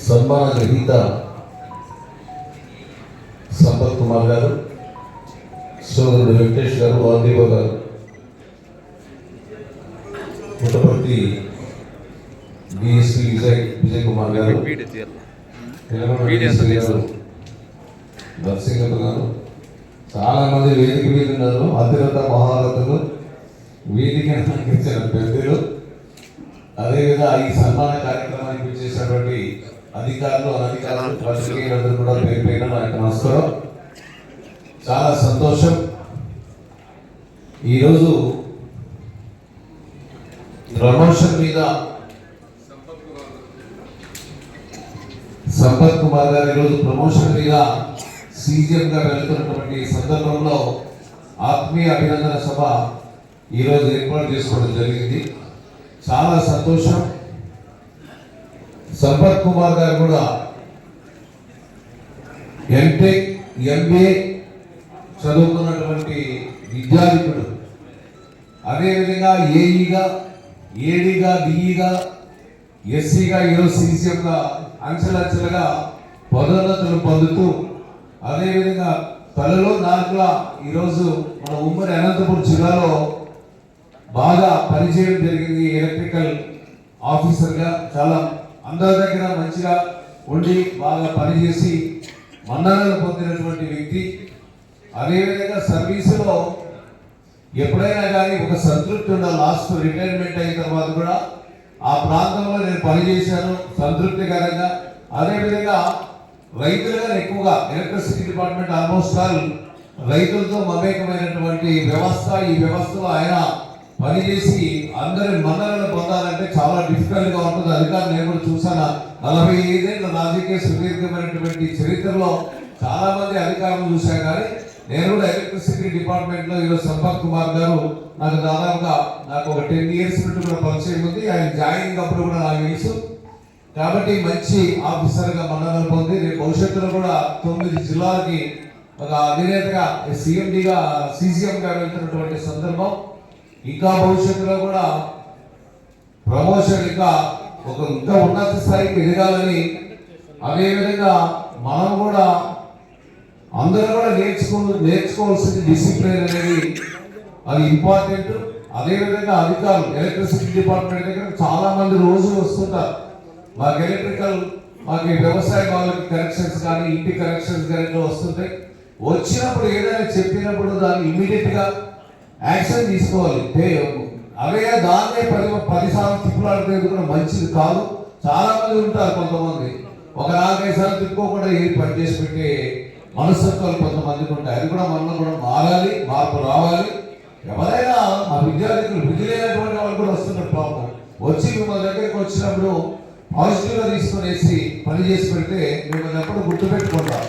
సన్మాన గ్రహీత సంపత్ కుమార్ గారు, సోదరుడు వెంకటేష్ గారు, వాల్దీవ గారు, పుట్టపర్తి డిఎస్పీ విజయ్ కుమార్ గారు, నరసింహ గారు, చాలా మంది వేదిక మీద ఉన్నారు. అతిరథ మహారథులు, వేదిక అందించిన పెద్దలు, అదేవిధంగా ఈ సన్మాన కార్యక్రమానికి చేసినటువంటి అధికారులు, అనధికారులు, పాత్రికేయులందరూ కూడా పేరు పైన నాకు నమస్కారం. చాలా సంతోషం. ఈరోజు ప్రమోషన్ మీద సంపత్ కుమార్ గారు ఈరోజు ప్రమోషన్ మీద సీజీఎం గా వెళ్తున్నటువంటి సందర్భంలో ఆత్మీయ అభినందన సభ ఈరోజు ఏర్పాటు చేసుకోవడం జరిగింది. చాలా సంతోషం. సంపత్ కుమార్ గారు కూడా ఎంటెక్, ఎంబీఏ చదువుకున్నటువంటి విద్యార్థుడు. అదేవిధంగా ఏఈగా, ఏడీగా, డిఈగా, ఎస్సీగా, ఈరోజు సీసీఎంగా అంచెలంచెలుగా పదోన్నతులు పొందుతూ, అదేవిధంగా తలలో నాలుగులా ఈరోజు మన ఉమ్మడి అనంతపురం జిల్లాలో బాగా పనిచేయడం జరిగింది. ఎలక్ట్రికల్ ఆఫీసర్గా చాలా అందరి దగ్గర మంచిగా ఉండి బాగా పనిచేసి మన్ననలు పొందినటువంటి వ్యక్తి. అదేవిధంగా సర్వీసులో ఎప్పుడైనా కానీ ఒక సంతృప్తి ఉండాలి. లాస్ట్ రిటైర్మెంట్ అయిన తర్వాత కూడా ఆ ప్రాంతంలో నేను పనిచేశాను సంతృప్తికరంగా. అదేవిధంగా రైతులుగా ఎక్కువగా ఎలక్ట్రిసిటీ డిపార్ట్మెంట్ ఆల్మోస్ట్ ఆల్ రైతులతో మమేకమైనటువంటి వ్యవస్థ. ఈ వ్యవస్థలో ఆయన పనిచేసి అందరి మన్ననలు పొందాలంటే చాలా డిఫికల్ట్ గా ఉంటుంది. అధికారులు నేను కూడా చూసాను. 45 ఏళ్ళ రాజకీయ సుదీర్ఘమైనటువంటి చరిత్రలో చాలా మంది అధికారులు చూశాను, కానీ నేను కూడా ఎలక్ట్రిసిటీ డిపార్ట్మెంట్ లో ఈరోజు సంపత్ కుమార్ గారు నాకు దాదాపుగా ఒక 10 ఇయర్స్ నుండి కూడా పరిచయం ఉంది. ఆయన జాయినింగ్ అప్పుడు కూడా నాకు తెలుసు. కాబట్టి మంచి ఆఫీసర్ గా మన్ననలు పొంది రేపు భవిష్యత్తులో కూడా 9 జిల్లాలకి ఒక అధినేతగా సీఎండిగా, సీసీఎం గా వెళ్తున్నటువంటి సందర్భం. ఇంకా భవిష్యత్తులో కూడా ప్రమోషన్ ఇంకా ఉన్నత స్థాయికి ఎదగాలని, అదేవిధంగా మనం కూడా అందరూ కూడా నేర్చుకోవాల్సింది డిసిప్లిన్ అనేది అది ఇంపార్టెంట్. అదేవిధంగా అధికారులు ఎలక్ట్రిసిటీ డిపార్ట్మెంట్ దగ్గర చాలా మంది రోజు వస్తుంటారు. మాకు ఎలక్ట్రికల్, మాకు వ్యవసాయ వాళ్ళకి కనెక్షన్స్ కానీ ఇంటి కనెక్షన్స్ కానీ వస్తుంటాయి. వచ్చినప్పుడు ఏదైనా చెప్పినప్పుడు దాన్ని ఇమీడియట్ గా యాక్షన్ తీసుకోవాలి. అవే దాన్నే 10 సార్లు తిప్పులాడుతుంది కూడా మంచిది కాదు. చాలా మంది ఉంటారు, కొంతమంది ఒక 4-5 సార్లు తిప్పుకోకుండా ఏది పని చేసి పెట్టే మనస్తత్వాలు కొంతమందికి ఉంటాయి. అది కూడా మనలో కూడా మారాలి, మార్పు రావాలి. ఎవరైనా మా విద్యార్థులు బుద్ధి లేనటువంటి వాళ్ళు కూడా వస్తున్నారు. పాపం వచ్చి మిమ్మల్ని దగ్గరికి వచ్చినప్పుడు పాజిటివ్ గా తీసుకునేసి పని చేసి పెడితే మిమ్మల్ని ఎప్పుడు గుర్తుపెట్టుకుంటాం.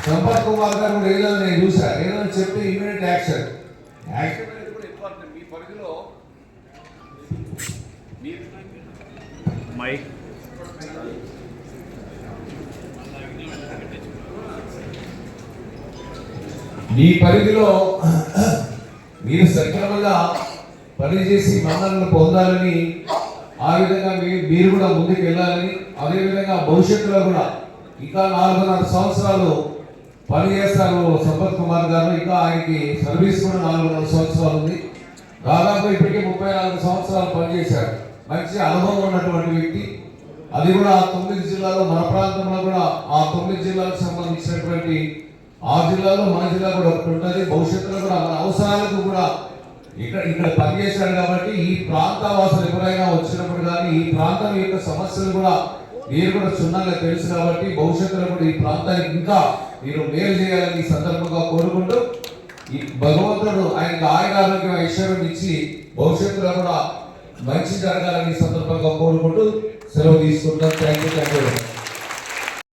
సంపత్ కుమార్ గారు కూడా ఏదైనా నేను చూసాను, ఏదైనా చెప్తే ఇమీడియట్ యాక్షన్ అనేది కూడా ఇంపార్టెంట్. మీ పరిధిలో మీ పరిధిలో మీరు సక్రమంగా పనిచేసి మన్ననలు పొందాలని, ఆ విధంగా మీరు కూడా ముందుకు వెళ్ళాలని, అదేవిధంగా భవిష్యత్తులో కూడా ఇంకా 4.5 సంవత్సరాలు పని చేస్తారు సంపత్ కుమార్ గారు. ఇంకా ఆయనకి సర్వీస్ కూడా 4.5 సంవత్సరాలు ఉంది. దాదాపు ఇప్పటికే 34 సంవత్సరాలు పనిచేశారు. మంచి అనుభవం ఉన్నటువంటి వ్యక్తి. అది కూడా 9 జిల్లాలో, మన ప్రాంతంలో కూడా ఆ 9 జిల్లాలకు సంబంధించినటువంటి ఆ జిల్లాలో మన జిల్లా కూడా ఒకటి ఉంటుంది. భవిష్యత్తులో కూడా మన అవసరాలకు కూడా ఇక్కడ పనిచేశాడు. కాబట్టి ఈ ప్రాంతవాసులు ఎవరైనా వచ్చినప్పుడు కానీ ఈ ప్రాంతం యొక్క సమస్యలు కూడా మీరు కూడా క్షుణ్ణంగా తెలుసు. కాబట్టి భవిష్యత్తులో కూడా ఈ ప్రాంతానికి ఇంకా మీరు మేలు చేయాలని ఈ సందర్భంగా కోరుకుంటూ, ఈ భగవంతుడు ఆయనకు ఆరోగ్యం ఐశ్వర్యం ఇచ్చి భవిష్యత్తులో కూడా మంచి జరగాలని ఈ సందర్భంగా కోరుకుంటూ సెలవు తీసుకుంటాం. Thank you.